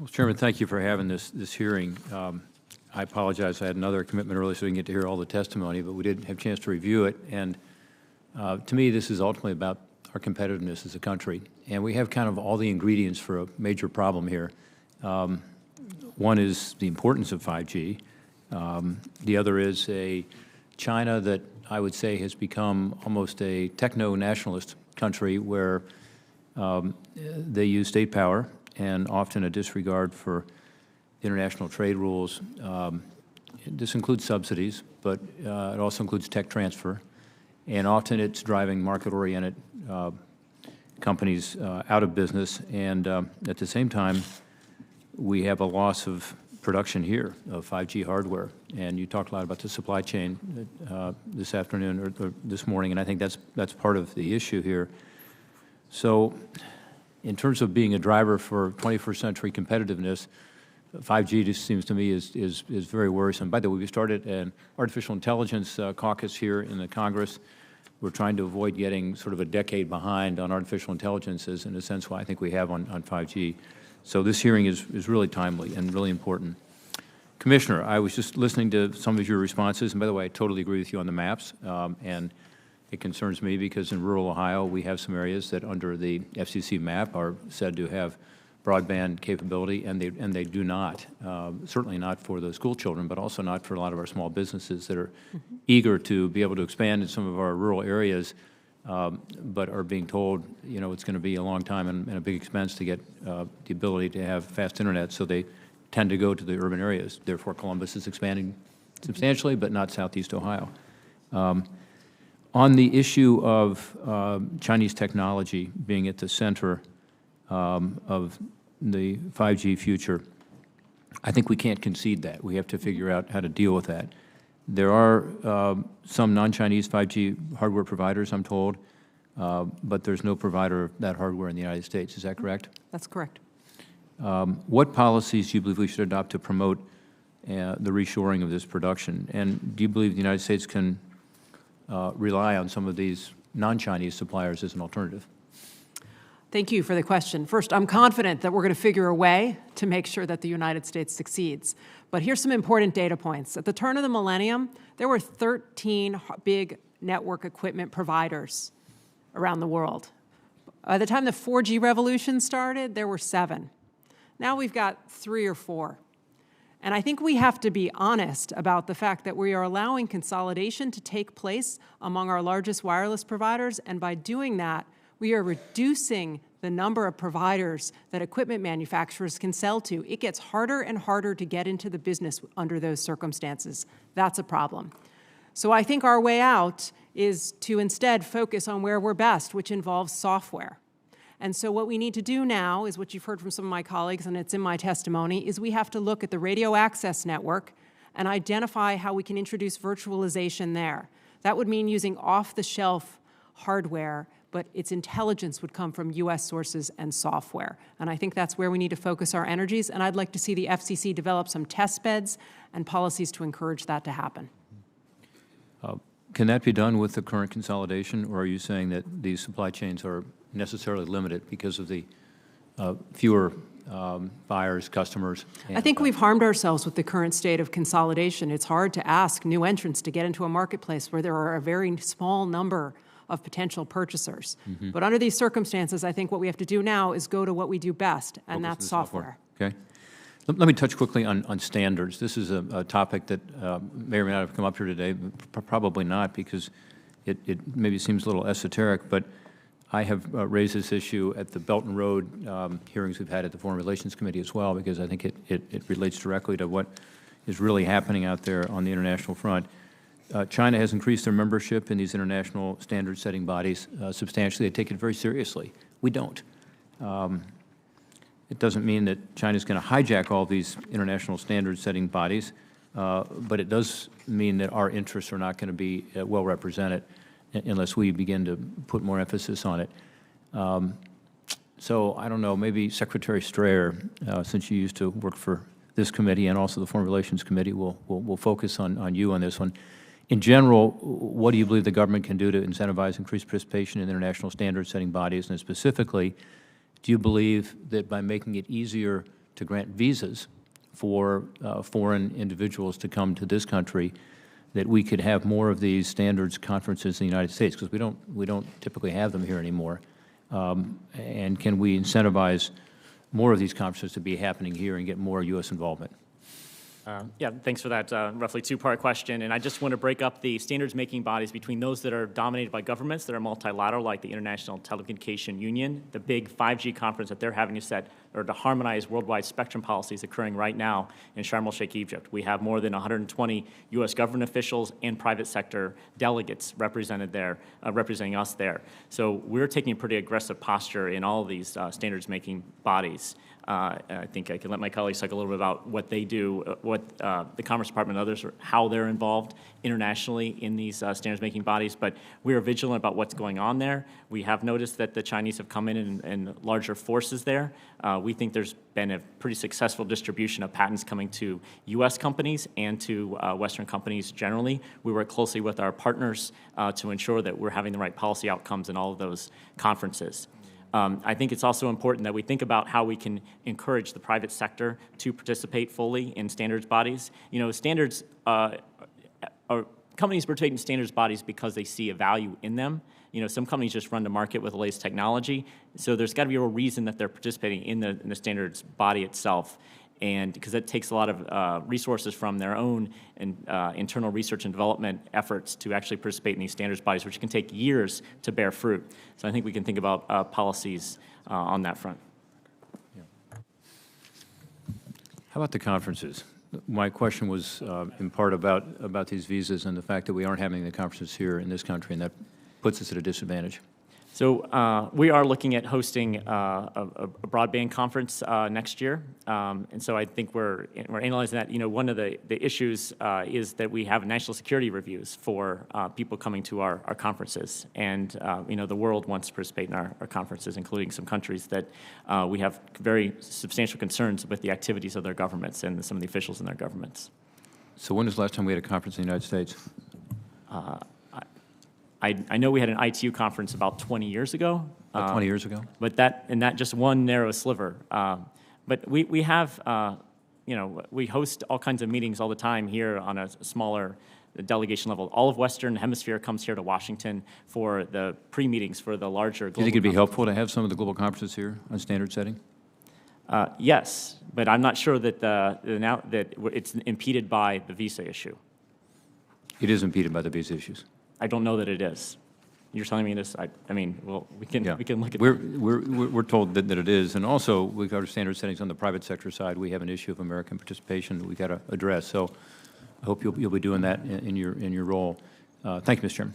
Well, Chairman, thank you for having this hearing. I apologize. I had another commitment earlier, so we didn't get to hear all the testimony, but we did have a chance to review it. And to me, this is ultimately about our competitiveness as a country. And we have kind of all the ingredients for a major problem here. One is the importance of 5G. The other is a China that I would say has become almost a techno-nationalist country where they use state power and often a disregard for international trade rules. This includes subsidies, but it also includes tech transfer. And often it's driving market-oriented companies out of business. And at the same time, we have a loss of production here of 5G hardware. And you talked a lot about the supply chain this afternoon or this morning, and I think that's part of the issue here. So in terms of being a driver for 21st century competitiveness, 5G just seems to me is very worrisome. By the way, we started an artificial intelligence caucus here in the Congress. We're trying to avoid getting sort of a decade behind on artificial intelligence, as in a sense why I think we have on 5G. So this hearing is really timely and really important. Commissioner, I was just listening to some of your responses, and by the way, I totally agree with you on the maps, and it concerns me because in rural Ohio, we have some areas that under the FCC map are said to have broadband capability, and they do not, certainly not for the school children, but also not for a lot of our small businesses that are eager to be able to expand in some of our rural areas, but are being told, you know, it's going to be a long time and a big expense to get the ability to have fast internet, so they tend to go to the urban areas. Therefore, Columbus is expanding substantially, but not Southeast Ohio. On the issue of Chinese technology being at the center of the 5G future, I think we can't concede that. We have to figure out how to deal with that. There are some non-Chinese 5G hardware providers, I'm told, but there's no provider of that hardware in the United States. Is that correct? That's correct. What policies do you believe we should adopt to promote the reshoring of this production? And do you believe the United States can rely on some of these non-Chinese suppliers as an alternative? Thank you for the question. First, I'm confident that we're going to figure a way to make sure that the United States succeeds. But here's some important data points. At the turn of the millennium, there were 13 big network equipment providers around the world. By the time the 4G revolution started, there were 7. Now we've got 3 or 4. And I think we have to be honest about the fact that we are allowing consolidation to take place among our largest wireless providers, and by doing that, we are reducing the number of providers that equipment manufacturers can sell to. It gets harder and harder to get into the business under those circumstances. That's a problem. So I think our way out is to instead focus on where we're best, which involves software. And so what we need to do now is what you've heard from some of my colleagues, and it's in my testimony, is we have to look at the radio access network and identify how we can introduce virtualization there. That would mean using off-the-shelf hardware, but its intelligence would come from U.S. sources and software. And I think that's where we need to focus our energies, and I'd like to see the FCC develop some test beds and policies to encourage that to happen. Can that be done with the current consolidation, or are you saying that these supply chains are necessarily limited because of the fewer buyers, customers? I think we've harmed ourselves with the current state of consolidation. It's hard to ask new entrants to get into a marketplace where there are a very small number of potential purchasers. But under these circumstances, I think what we have to do now is go to what we do best, and that's software. Okay. Let me touch quickly on standards. This is a topic that may or may not have come up here today, probably not, because it maybe seems a little esoteric, but I have raised this issue at the Belt and Road hearings we've had at the Foreign Relations Committee as well, because I think it relates directly to what is really happening out there on the international front. China has increased their membership in these international standard-setting bodies substantially. They take it very seriously. We don't. It doesn't mean that China is going to hijack all these international standard-setting bodies, but it does mean that our interests are not going to be well represented unless we begin to put more emphasis on it. So I don't know, maybe Secretary Strayer, since you used to work for this committee and also the Foreign Relations Committee, will focus on you on this one. In general, what do you believe the government can do to incentivize increased participation in international standard-setting bodies? And specifically, do you believe that by making it easier to to grant visas for foreign individuals to come to this country, that we could have more of these standards conferences in the United States, because we don't typically have them here anymore. And can we incentivize more of these conferences to be happening here and get more U.S. involvement? Yeah, thanks for that roughly two-part question. And I just want to break up the standards-making bodies between those that are dominated by governments that are multilateral, like the International Telecommunication Union, the big 5G conference that they're having to set or to harmonize worldwide spectrum policies occurring right now in Sharm el-Sheikh, Egypt. We have more than 120 U.S. government officials and private sector delegates represented there, representing us there. So we're taking a pretty aggressive posture in all of these standards-making bodies. I think I can let my colleagues talk a little bit about what they do, what the Commerce Department and others, how they're involved internationally in these standards-making bodies. But we are vigilant about what's going on there. We have noticed that the Chinese have come in larger forces there. We think there's been a pretty successful distribution of patents coming to U.S. companies and to Western companies generally. We work closely with our partners to ensure that we're having the right policy outcomes in all of those conferences. I think it's also important that we think about how we can encourage the private sector to participate fully in standards bodies. You know, standards, companies participate in standards bodies because they see a value in them. You know, some companies just run to market with the latest technology. So there's got to be a reason that they're participating in the standards body itself. And because it takes a lot of resources from their own internal research and development efforts to actually participate in these standards bodies, which can take years to bear fruit. So I think we can think about policies on that front. Yeah. How about the conferences? My question was in part about these visas and the fact that we aren't having the conferences here in this country, and that puts us at a disadvantage. So we are looking at hosting a broadband conference next year, and so I think we're analyzing that. You know, one of the issues is that we have national security reviews for people coming to our conferences, and you know, the world wants to participate in our conferences, including some countries that we have very substantial concerns with the activities of their governments and some of the officials in their governments. So when was the last time we had a conference in the United States? I know we had an ITU conference about 20 years ago. About 20 years ago? But that just one narrow sliver. But we have, you know, we host all kinds of meetings all the time here on a smaller delegation level. All of Western Hemisphere comes here to Washington for the pre-meetings for the larger global. Do you think it'd be helpful to have some of the global conferences here on standard setting? Yes, but I'm not sure that now that it's impeded by the visa issue. It is impeded by the visa issues. I don't know that it is. You're telling me this? I mean, well, we can look at. We're told that it is, and also we've got our standard settings on the private sector side. We have an issue of American participation that we got to address. So I hope you'll be doing that in your role. Thank you, Mr. Chairman.